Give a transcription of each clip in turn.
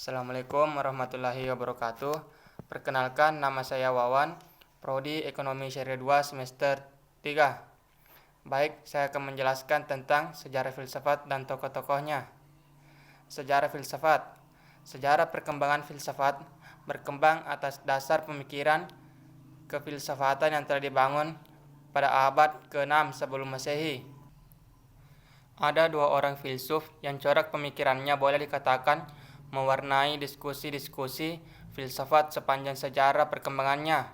Assalamualaikum warahmatullahi wabarakatuh. Perkenalkan, nama saya Wawan, Prodi Ekonomi Seri 2 semester 3. Baik, saya akan menjelaskan tentang sejarah filsafat dan tokoh-tokohnya. Sejarah filsafat. Sejarah perkembangan filsafat berkembang atas dasar pemikiran kefilsafatan yang telah dibangun pada abad ke-6 sebelum Masehi. Ada dua orang filsuf yang corak pemikirannya boleh dikatakan mewarnai diskusi-diskusi filsafat sepanjang sejarah perkembangannya,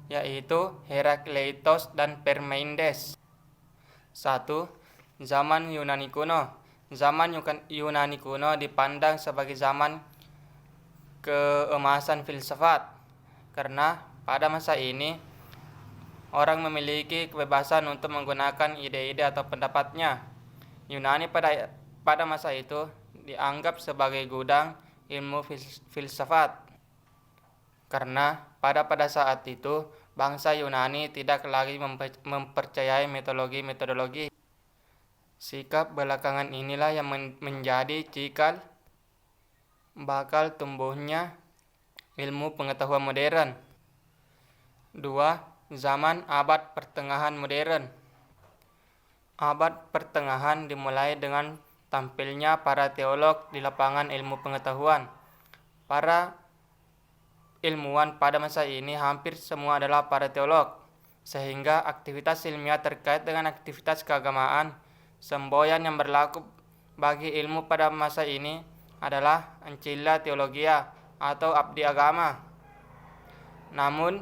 yaitu Herakleitos dan Parmenides. 1. Zaman Yunani kuno. Zaman Yunani kuno dipandang sebagai zaman keemasan filsafat, karena pada masa ini orang memiliki kebebasan untuk menggunakan ide-ide atau pendapatnya. Yunani pada masa itu dianggap sebagai gudang ilmu filsafat, karena pada saat itu bangsa Yunani tidak lagi mempercayai metodologi. Sikap belakangan inilah yang menjadi cikal bakal tumbuhnya ilmu pengetahuan modern. 2. Zaman abad pertengahan modern. Abad pertengahan dimulai dengan tampilnya para teolog di lapangan ilmu pengetahuan. Para ilmuwan pada masa ini hampir semua adalah para teolog, sehingga aktivitas ilmiah terkait dengan aktivitas keagamaan, semboyan yang berlaku bagi ilmu pada masa ini adalah ancilla theologia atau abdi agama. Namun,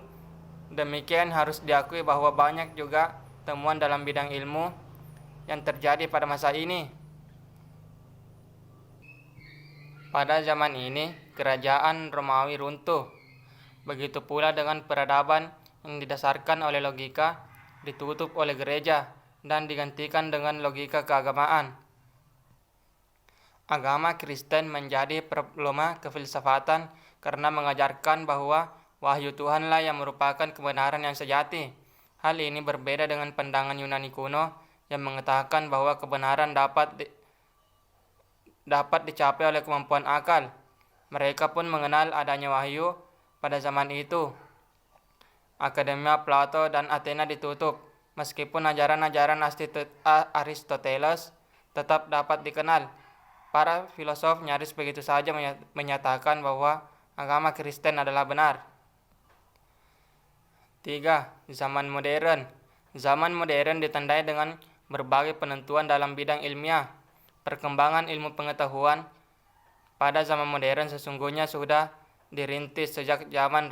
demikian harus diakui bahwa banyak juga temuan dalam bidang ilmu yang terjadi pada masa ini. Pada zaman ini, kerajaan Romawi runtuh. Begitu pula dengan peradaban yang didasarkan oleh logika, ditutup oleh gereja, dan digantikan dengan logika keagamaan. Agama Kristen menjadi pemeloma kefilsafatan karena mengajarkan bahwa wahyu Tuhanlah yang merupakan kebenaran yang sejati. Hal ini berbeda dengan pandangan Yunani kuno yang mengatakan bahwa kebenaran dapat dicapai oleh kemampuan akal. Mereka pun mengenal adanya wahyu pada zaman itu. Akademia Plato dan Athena ditutup, meskipun ajaran-ajaran Aristoteles tetap dapat dikenal. Para filosof nyaris begitu saja menyatakan bahwa agama Kristen adalah benar. 3. Zaman modern. Zaman modern ditandai dengan berbagai penentuan dalam bidang ilmiah. Perkembangan ilmu pengetahuan pada zaman modern sesungguhnya sudah dirintis sejak zaman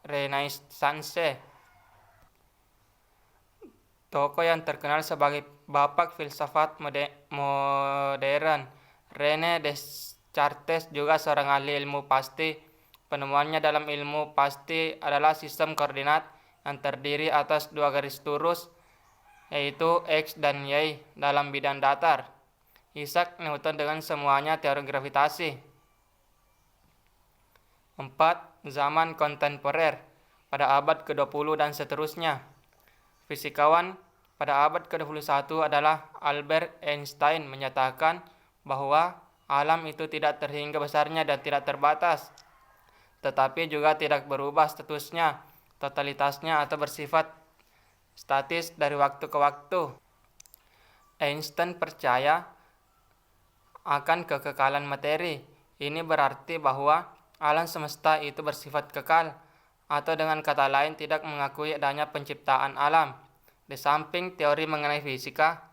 Renaissance. Tokoh yang terkenal sebagai bapak filsafat modern, René Descartes, juga seorang ahli ilmu pasti. Penemuannya dalam ilmu pasti adalah sistem koordinat yang terdiri atas dua garis lurus, yaitu X dan Y dalam bidang datar. Isaac Newton dengan semuanya teori gravitasi. 4. Zaman kontemporer pada abad ke-20 dan seterusnya. Fisikawan pada abad ke-21 adalah Albert Einstein menyatakan bahwa alam itu tidak terhingga besarnya dan tidak terbatas, tetapi juga tidak berubah statusnya, totalitasnya atau bersifat statis dari waktu ke waktu. Einstein percaya akan kekekalan materi. Ini berarti bahwa alam semesta itu bersifat kekal, atau dengan kata lain tidak mengakui adanya penciptaan alam. Di samping teori mengenai fisika,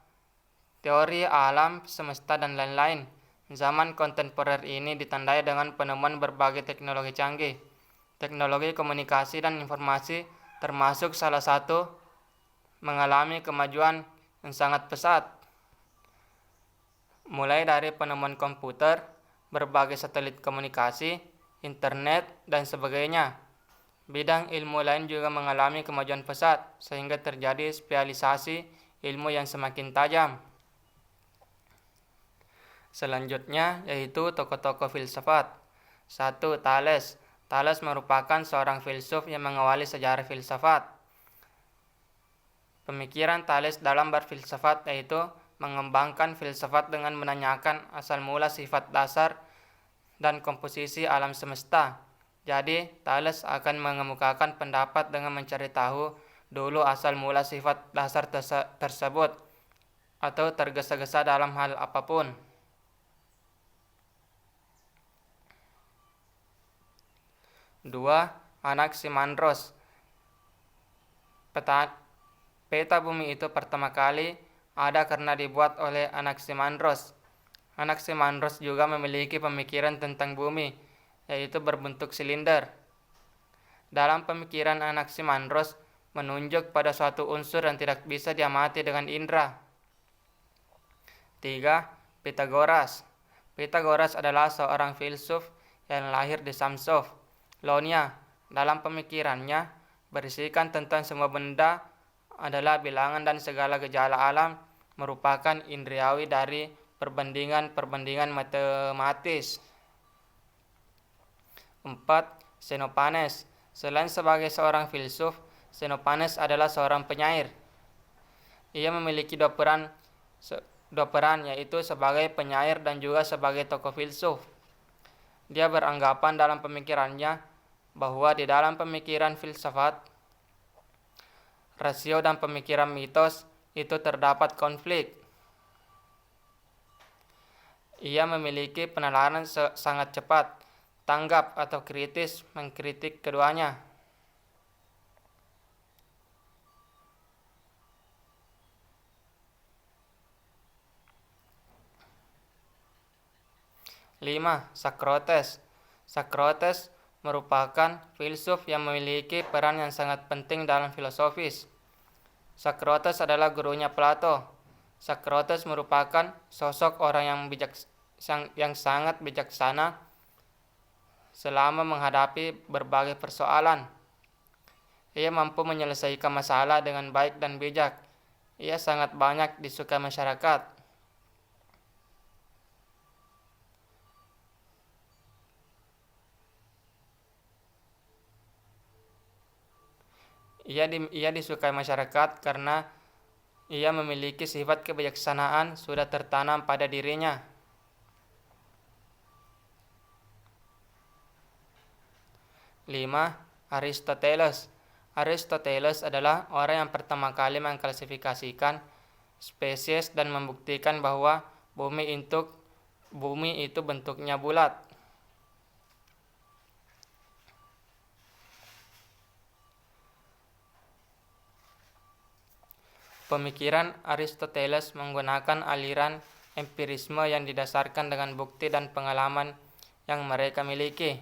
teori alam semesta dan lain-lain, zaman kontemporer ini ditandai dengan penemuan berbagai teknologi canggih. Teknologi komunikasi dan informasi termasuk salah satu mengalami kemajuan yang sangat pesat. Mulai dari penemuan komputer, berbagai satelit komunikasi, internet, dan sebagainya. Bidang ilmu lain juga mengalami kemajuan pesat, sehingga terjadi spesialisasi ilmu yang semakin tajam. Selanjutnya yaitu tokoh-tokoh filsafat. 1. Thales. Thales merupakan seorang filsuf yang mengawali sejarah filsafat. Pemikiran Thales dalam berfilsafat yaitu mengembangkan filsafat dengan menanyakan asal mula sifat dasar dan komposisi alam semesta. Jadi, Thales akan mengemukakan pendapat dengan mencari tahu dulu asal mula sifat dasar tersebut atau tergesa-gesa dalam hal apapun. 2. Anaximandros. Peta bumi itu pertama kali ada karena dibuat oleh Anaximandros. Anaximandros juga memiliki pemikiran tentang bumi, yaitu berbentuk silinder. Dalam pemikiran Anaximandros menunjuk pada suatu unsur yang tidak bisa diamati dengan indera. 3. Pythagoras. Pythagoras adalah seorang filsuf yang lahir di Samsov, Ionia. Dalam pemikirannya berisikan tentang semua benda adalah bilangan dan segala gejala alam merupakan indriawi dari perbandingan-perbandingan matematis. 4. Xenophanes. Selain sebagai seorang filsuf, Xenophanes adalah seorang penyair. Ia memiliki dua peran, yaitu sebagai penyair dan juga sebagai tokoh filsuf. Dia beranggapan dalam pemikirannya bahwa di dalam pemikiran filsafat, rasio dan pemikiran mitos itu terdapat konflik. Ia memiliki penalaran sangat cepat, tanggap atau kritis mengkritik keduanya. 5. Socrates. Socrates merupakan filsuf yang memiliki peran yang sangat penting dalam filosofis. Socrates adalah gurunya Plato. Socrates merupakan sosok orang yang sangat bijaksana selama menghadapi berbagai persoalan. Ia mampu menyelesaikan masalah dengan baik dan bijak. Ia sangat banyak disukai masyarakat. Ia disukai masyarakat karena ia memiliki sifat kebijaksanaan sudah tertanam pada dirinya. 5. Aristoteles. Aristoteles adalah orang yang pertama kali mengklasifikasikan spesies dan membuktikan bahwa bumi itu bentuknya bulat. Pemikiran Aristoteles menggunakan aliran empirisme yang didasarkan dengan bukti dan pengalaman yang mereka miliki.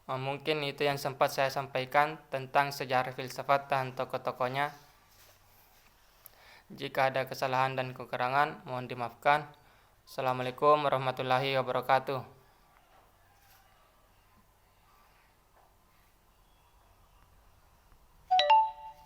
Mungkin itu yang sempat saya sampaikan tentang sejarah filsafat dan tokoh-tokohnya. Jika ada kesalahan dan kekurangan, mohon dimaafkan. Assalamualaikum warahmatullahi wabarakatuh.